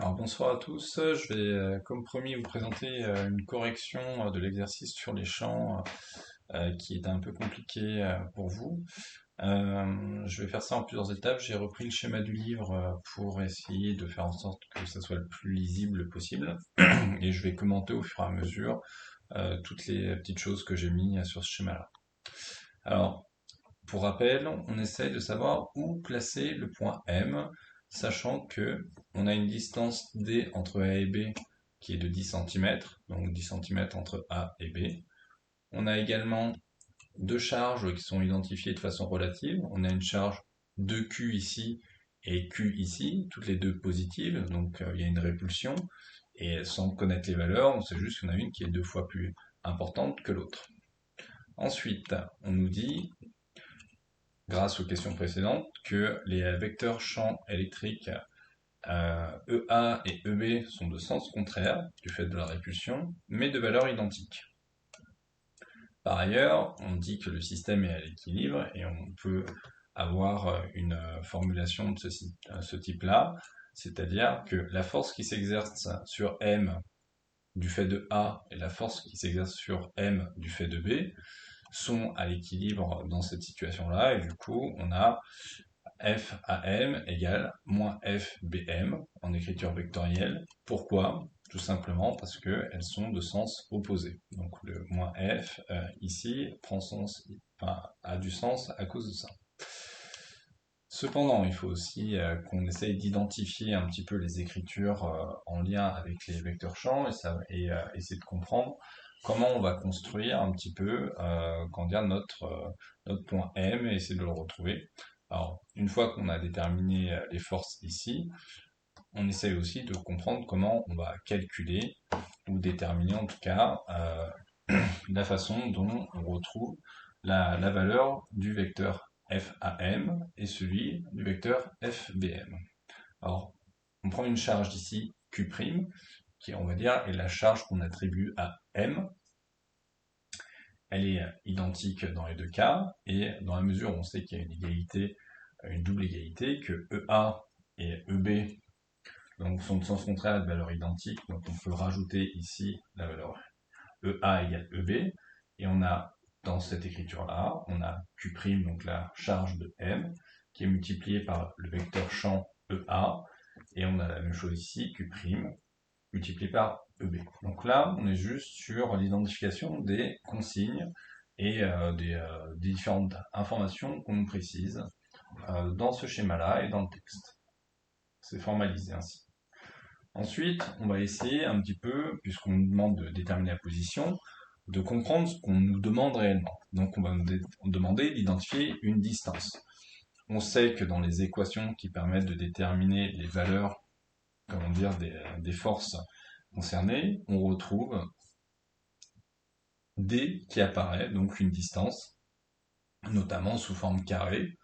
Alors bonsoir à tous, je vais comme promis vous présenter une correction de l'exercice sur les champs qui était un peu compliqué pour vous. Je vais faire ça en plusieurs étapes, j'ai repris le schéma du livre pour essayer de faire en sorte que ça soit le plus lisible possible et je vais commenter au fur et à mesure toutes les petites choses que j'ai mis sur ce schéma-là. Alors, pour rappel, on essaye de savoir où placer le point M, sachant que on a une distance D entre A et B qui est de 10 cm, donc 10 cm entre A et B. On a également deux charges qui sont identifiées de façon relative. On a une charge 2Q ici et Q ici, toutes les deux positives, donc il y a une répulsion, et sans connaître les valeurs, on sait juste qu'il y en a une qui est 2 fois plus importante que l'autre. Ensuite, on nous dit grâce aux questions précédentes, que les vecteurs champs électriques EA et EB sont de sens contraire, du fait de la répulsion, mais de valeur identique. Par ailleurs, on dit que le système est à l'équilibre, et on peut avoir une formulation de ce type-là, c'est-à-dire que la force qui s'exerce sur M du fait de A et la force qui s'exerce sur M du fait de B sont à l'équilibre dans cette situation-là, et du coup, on a FAM égale moins FBM en écriture vectorielle. Pourquoi? Tout simplement parce qu'elles sont de sens opposé. Donc le moins F ici prend sens, enfin, a du sens à cause de ça. Cependant, il faut aussi qu'on essaye d'identifier un petit peu les écritures en lien avec les vecteurs champs et essayer de comprendre comment on va construire un petit peu notre point M et essayer de le retrouver. Alors, une fois qu'on a déterminé les forces ici, on essaye aussi de comprendre comment on va calculer ou déterminer en tout cas la façon dont on retrouve la valeur du vecteur FAM et celui du vecteur FBM. Alors, on prend une charge d'ici Q', qui on va dire est la charge qu'on attribue à M. Elle est identique dans les deux cas, et dans la mesure où on sait qu'il y a une égalité, une double égalité, que EA et EB donc, sont de sens contraire à de valeur identique, donc on peut rajouter ici la valeur EA égale EB, et on a dans cette écriture-là, on a Q', donc la charge de M, qui est multipliée par le vecteur champ EA, et on a la même chose ici, Q' multiplié par EB. Donc là, on est juste sur l'identification des consignes et des différentes informations qu'on nous précise dans ce schéma-là et dans le texte. C'est formalisé ainsi. Ensuite, on va essayer un petit peu, puisqu'on nous demande de déterminer la position, de comprendre ce qu'on nous demande réellement. Donc on va nous demander d'identifier une distance. On sait que dans les équations qui permettent de déterminer les valeurs, comment dire, des forces concernées, on retrouve D qui apparaît, donc une distance, notamment sous forme carrée.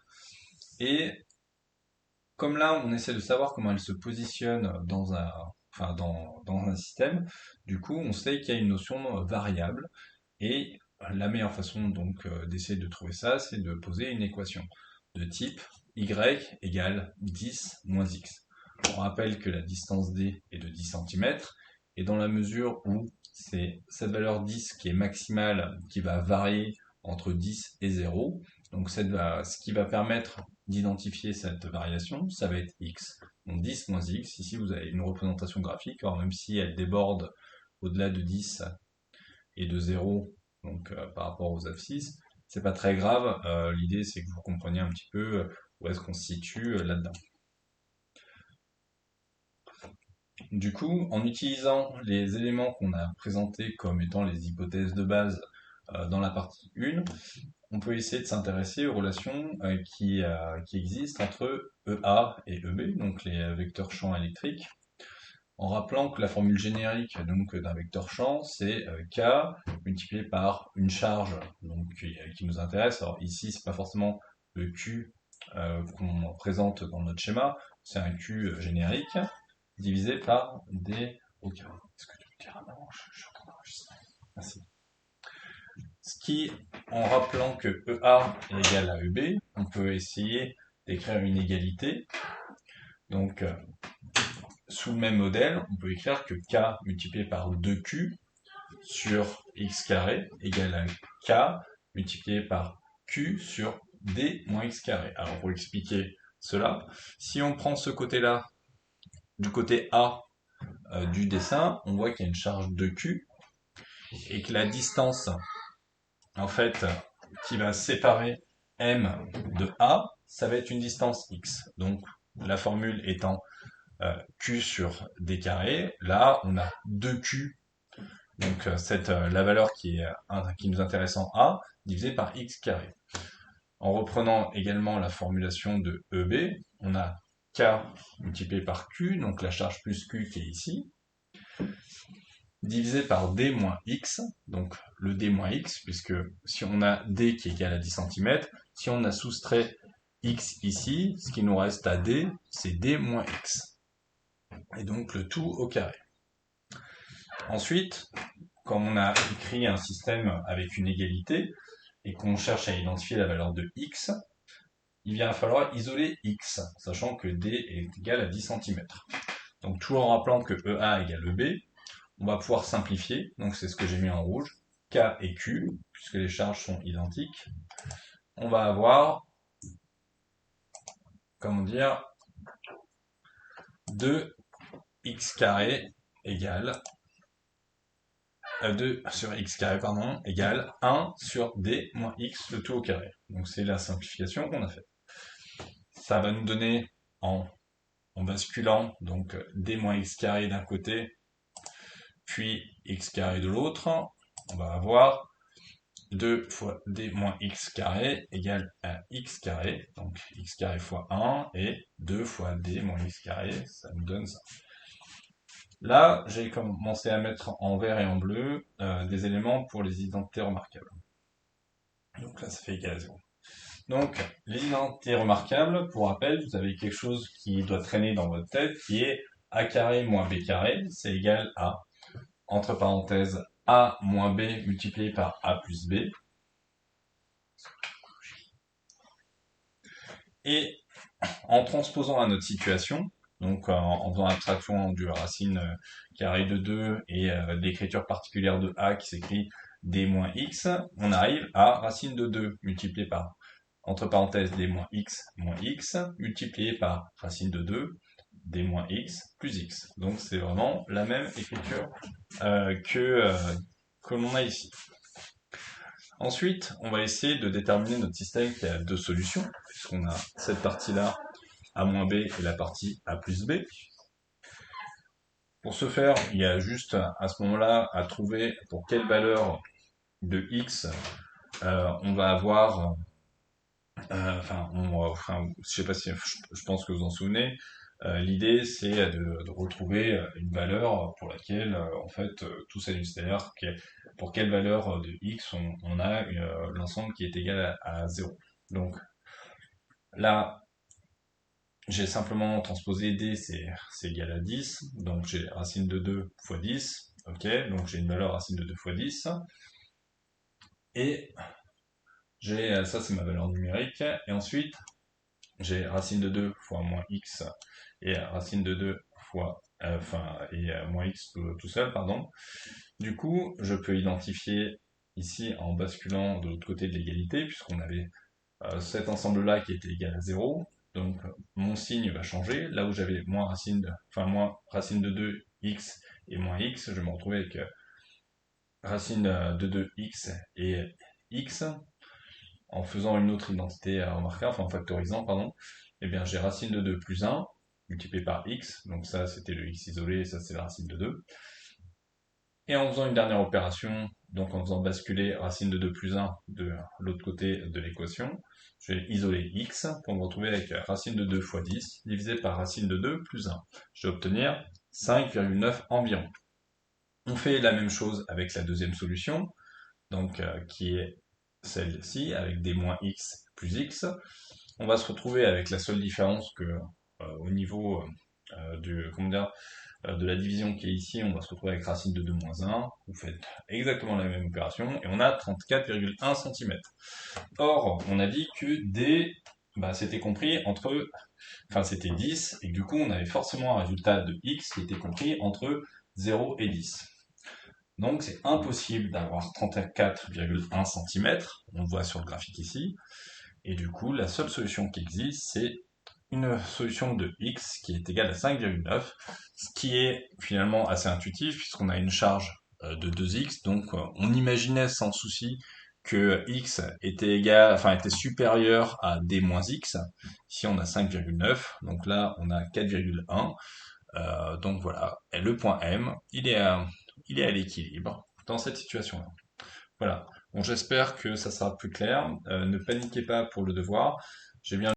Et comme là, on essaie de savoir comment elle se positionne dans un système, du coup, on sait qu'il y a une notion variable, et la meilleure façon donc d'essayer de trouver ça, c'est de poser une équation de type y égale 10 moins x. On rappelle que la distance d est de 10 cm, et dans la mesure où c'est cette valeur 10 qui est maximale, qui va varier entre 10 et 0, donc ce qui va permettre d'identifier cette variation, ça va être x. Donc 10 moins x, ici vous avez une représentation graphique, alors même si elle déborde au-delà de 10 et de 0, donc par rapport aux abscisses, c'est pas très grave, l'idée c'est que vous compreniez un petit peu où est-ce qu'on se situe là-dedans. Du coup, en utilisant les éléments qu'on a présentés comme étant les hypothèses de base dans la partie 1, on peut essayer de s'intéresser aux relations qui existent entre EA et EB, donc les vecteurs champs électriques, en rappelant que la formule générique donc d'un vecteur champ, c'est K multiplié par une charge donc, qui nous intéresse. Alors ici, c'est pas forcément le Q qu'on présente dans notre schéma, c'est un Q générique, divisé par D au carré. Est-ce que tu peux dire un avant? Je suis en train d'enregistrer. Merci. Ce qui, en rappelant que EA est égal à EB, on peut essayer d'écrire une égalité. Donc, sous le même modèle, on peut écrire que k multiplié par 2q sur x carré égale à k multiplié par q sur d moins x carré. Alors pour expliquer cela, si on prend ce côté-là, du côté A du dessin, on voit qu'il y a une charge de q et que la distance en fait qui va séparer M de A, ça va être une distance x. Donc la formule étant Q sur D carré, là on a 2Q, donc la valeur qui nous intéresse en A, divisée par x carré. En reprenant également la formulation de EB, on a K multiplié par Q, donc la charge plus Q qui est ici, divisé par D moins X, donc le D moins X, puisque si on a D qui est égal à 10 cm, si on a soustrait X ici, ce qui nous reste à D, c'est D moins X. Et donc le tout au carré. Ensuite, comme on a écrit un système avec une égalité, et qu'on cherche à identifier la valeur de X, il va falloir isoler X, sachant que D est égal à 10 cm. Donc toujours en rappelant que EA égale EB, on va pouvoir simplifier, donc c'est ce que j'ai mis en rouge, K et Q, puisque les charges sont identiques. On va avoir, comment dire, 2x carré égale 2 sur x carré, pardon, égale 1 sur d moins x, le tout au carré. Donc c'est la simplification qu'on a faite. Ça va nous donner en basculant donc d moins x carré d'un côté, puis x carré de l'autre, on va avoir 2 fois d moins x carré égale à x carré, donc x carré fois 1, et 2 fois d moins x carré, ça nous donne ça. Là, j'ai commencé à mettre en vert et en bleu des éléments pour les identités remarquables. Donc là, ça fait égal à 0. Donc, les identités remarquables, pour rappel, vous avez quelque chose qui doit traîner dans votre tête, qui est a carré moins b carré, c'est égal à, entre parenthèses, a moins b multiplié par a plus b. Et en transposant à notre situation, donc en faisant abstraction du racine carré de 2 et de l'écriture particulière de a qui s'écrit d moins x, on arrive à racine de 2 multiplié par, entre parenthèses, d moins x multiplié par racine de 2, d moins x plus x. Donc c'est vraiment la même écriture que l'on a ici. Ensuite, on va essayer de déterminer notre système qui a deux solutions, puisqu'on a cette partie-là, a moins b, et la partie a plus b. Pour ce faire, il y a juste à ce moment-là à trouver pour quelle valeur de x on va avoir, je sais pas si, je pense que vous en souvenez, l'idée c'est de retrouver une valeur pour laquelle en fait tout s'annule, c'est-à-dire pour quelle valeur de x on a l'ensemble qui est égal à 0. Donc là, j'ai simplement transposé d, c'est égal à 10, donc j'ai racine de 2 fois 10, ok, donc j'ai une valeur racine de 2 fois 10, et j'ai, ça c'est ma valeur numérique, et ensuite j'ai racine de 2 fois moins x, et racine de 2 fois, moins x tout seul, pardon. Du coup, je peux identifier ici en basculant de l'autre côté de l'égalité, puisqu'on avait cet ensemble-là qui était égal à 0, donc mon signe va changer. Là où j'avais moins racine de 2 x et moins x, je vais me retrouver avec racine de 2 x et x. En faisant une autre identité remarquable, enfin en factorisant, pardon, et bien j'ai racine de 2 plus 1 multiplié par x, donc ça c'était le x isolé, et ça c'est la racine de 2. Et en faisant une dernière opération, donc en faisant basculer racine de 2 plus 1 de l'autre côté de l'équation, je vais isoler x pour me retrouver avec racine de 2 fois 10 divisé par racine de 2 plus 1. Je vais obtenir 5,9 environ. On fait la même chose avec la deuxième solution, donc qui est celle-ci, avec d moins x plus x. On va se retrouver avec la seule différence que au niveau de la division qui est ici, on va se retrouver avec racine de 2 moins 1. Vous faites exactement la même opération et on a 34,1 cm. Or, on a dit que d bah, c'était compris entre, enfin c'était 10, et du coup on avait forcément un résultat de x qui était compris entre 0 et 10. Donc c'est impossible d'avoir 34,1 cm, on le voit sur le graphique ici, et du coup la seule solution qui existe c'est une solution de x qui est égale à 5,9, ce qui est finalement assez intuitif puisqu'on a une charge de 2x, donc on imaginait sans souci que x était égal, enfin était supérieur à d moins x. Ici on a 5,9, donc là on a 4,1. Donc voilà, et le point M, il est à l'équilibre dans cette situation-là. Voilà. Bon, j'espère que ça sera plus clair. Ne paniquez pas pour le devoir. J'ai bien